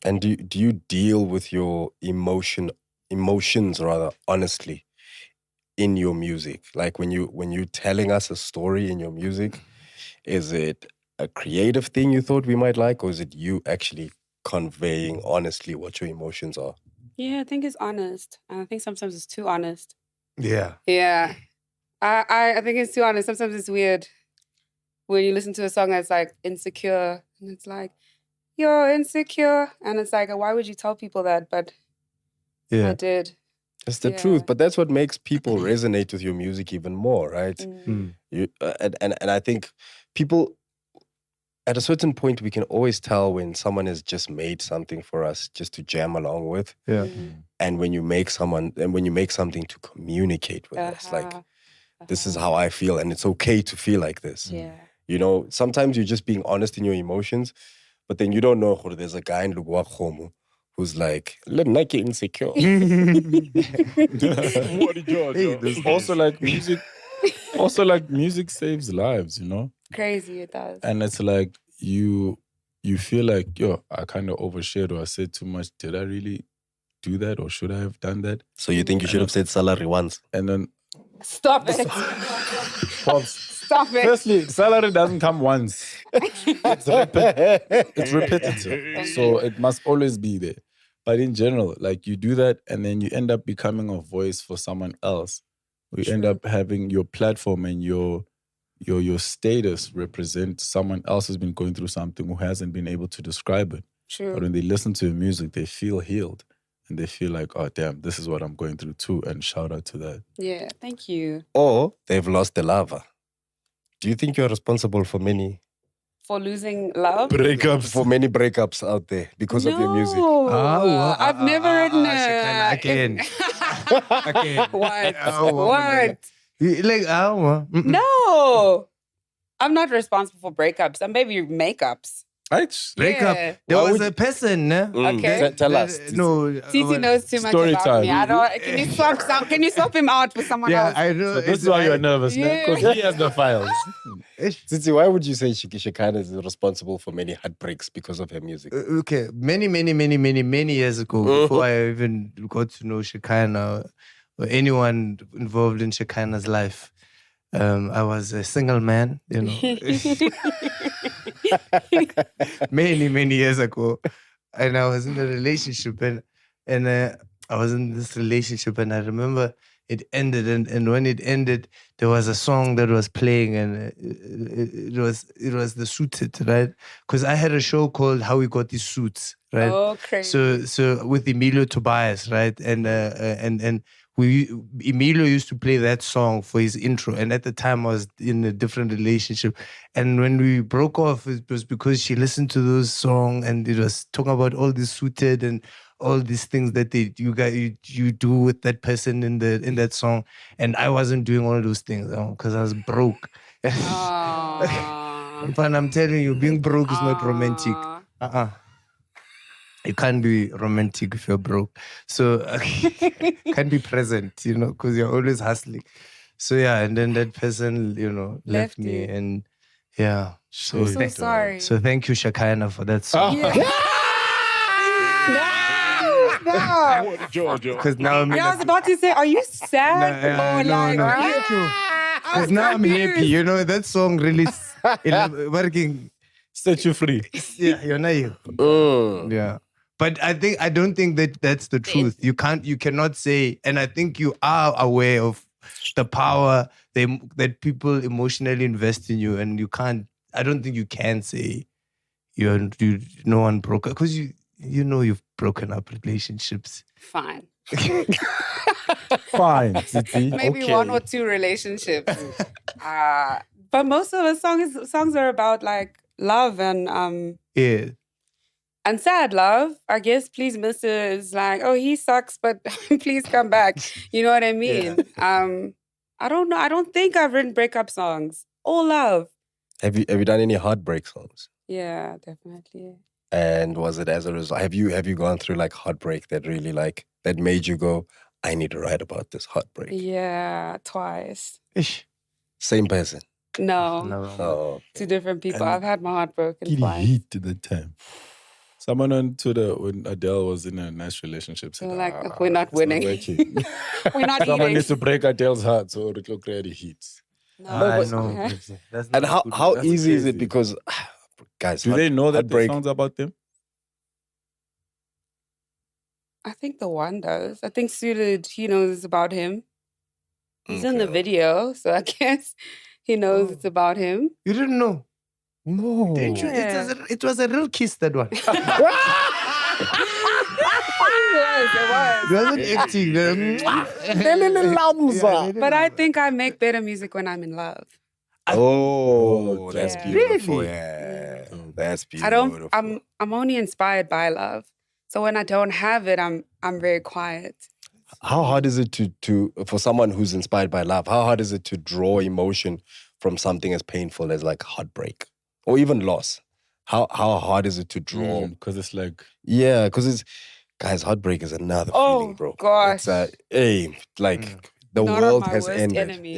And do you deal with your emotions rather honestly in your music? Like when you're telling us a story in your music, is it a creative thing you thought we might like, or is it you actually conveying honestly what your emotions are? Yeah, I think it's honest. And I think sometimes it's too honest. Yeah. Yeah. I think it's too honest. Sometimes it's weird when you listen to a song that's like insecure and it's like, you're insecure. And it's like, why would you tell people that? But I did. It's the truth, but that's what makes people resonate with your music even more, right? You, and I think people, at a certain point, we can always tell when someone has just made something for us just to jam along with. Yeah. And when you make something to communicate with us, like, this is how I feel, and it's okay to feel like this. Yeah. You know, sometimes you're just being honest in your emotions, but then you don't know who there's a guy in Lugwa who's like, let me get insecure. What did you do? There's also like music. Also, like music saves lives, you know? Crazy, it does. And it's like you feel like, yo, I kind of overshared or I said too much. Did I really do that or should I have done that? So you think you should have said salary once? And then... Stop it. Stop it. Firstly, salary doesn't come once. It's repetitive. So it must always be there. But in general, like you do that and then you end up becoming a voice for someone else. We end up having your platform and your status represent someone else who's been going through something who hasn't been able to describe it. True. But when they listen to your music, they feel healed. And they feel like, oh, damn, this is what I'm going through too. And shout out to that. Yeah, thank you. Or they've lost the lover. Do you think you're responsible for many... For losing love? Breakups. For many breakups out there because of your music. I've never written Shekhinah, again. Again. What? What? Like, No. I'm not responsible for breakups. I'm maybe makeups. Right? Breakup. Yeah. There was a person, ne? Okay. Tell us. No. Titi knows too much Story about time. me. I don't. Can you swap him out for someone else? I know. So this is why you're nervous, Yeah. because he has the files. Titi, why would you say Shekhinah is responsible for many heartbreaks because of her music? Okay, many years ago, before I even got to know Shekhinah or anyone involved in Shekhinah's life, I was a single man, you know. many years ago, and I was in a relationship, and I was in this relationship, and I remember it ended, and when it ended, there was a song that was playing, and it was The Suited, right? Because I had a show called How We Got These Suits, right? Oh, crazy. So with Emilio Tobias, right? And Emilio used to play that song for his intro, and at the time I was in a different relationship, and when we broke off, it was because she listened to those songs, and it was talking about all this suited and all these things that you do with that person in that song, and I wasn't doing all those things because I was broke. And I'm telling you, being broke is not romantic. You can't be romantic if you're broke. So can't be present, you know, because you're always hustling. So yeah, and then that person, you know, left me, and yeah. So I'm so sorry. So thank you, Shekhinah, for that song. No. Because now I'm I was about to say, are you sad? No. Because now I'm happy. You know, that song really working. Set you free. Yeah, you're not you. Yeah. But I don't think that that's the truth. You cannot say, and I think you are aware of the power that people emotionally invest in you, and I don't think you can say no one broke up, because you know you've broken up relationships. Fine. Fine, Titi. Maybe one or two relationships. But most of the songs are about like love and and sad love. I guess Please Mr. is like, oh, he sucks, but please come back. You know what I mean? Yeah. I don't know. I don't think I've written breakup songs. All love. Have you done any heartbreak songs? Yeah, definitely. And was it as a result? Have you gone through like heartbreak that really like that made you go, I need to write about this heartbreak? Yeah, twice. Ish. Same person? No. Oh, okay. Two different people. And I've had my heart broken Kitty twice. heat to the time. Someone on Twitter when Adele was in a nice relationship said, So like, we're not winning. working. We're not Someone eating. needs to break Adele's heart so it will create a hit. No, I but- know. okay. That's And not good. how That's easy is it? crazy. Because guys, Do they know that the heartbreak. song's about them? I think the one does. I think Suited, he knows it's about him. He's in the Okay. video, so I guess he knows it's about him. You didn't know. No. Didn't you? Yeah. It was a real kiss, that one. It was. It wasn't acting. But I think I make better music when I'm in love. Oh, that's Yeah. beautiful. Really? Yeah, that's I beautiful. don't. I'm only inspired by love. So when I don't have it, I'm very quiet. How hard is it to for someone who's inspired by love? How hard is it to draw emotion from something as painful as like heartbreak or even loss? How hard is it to draw? Because it's like, Yeah, because it's guys, heartbreak is another Oh, feeling, bro. gosh. It's the Not on world my has worst ended. enemy.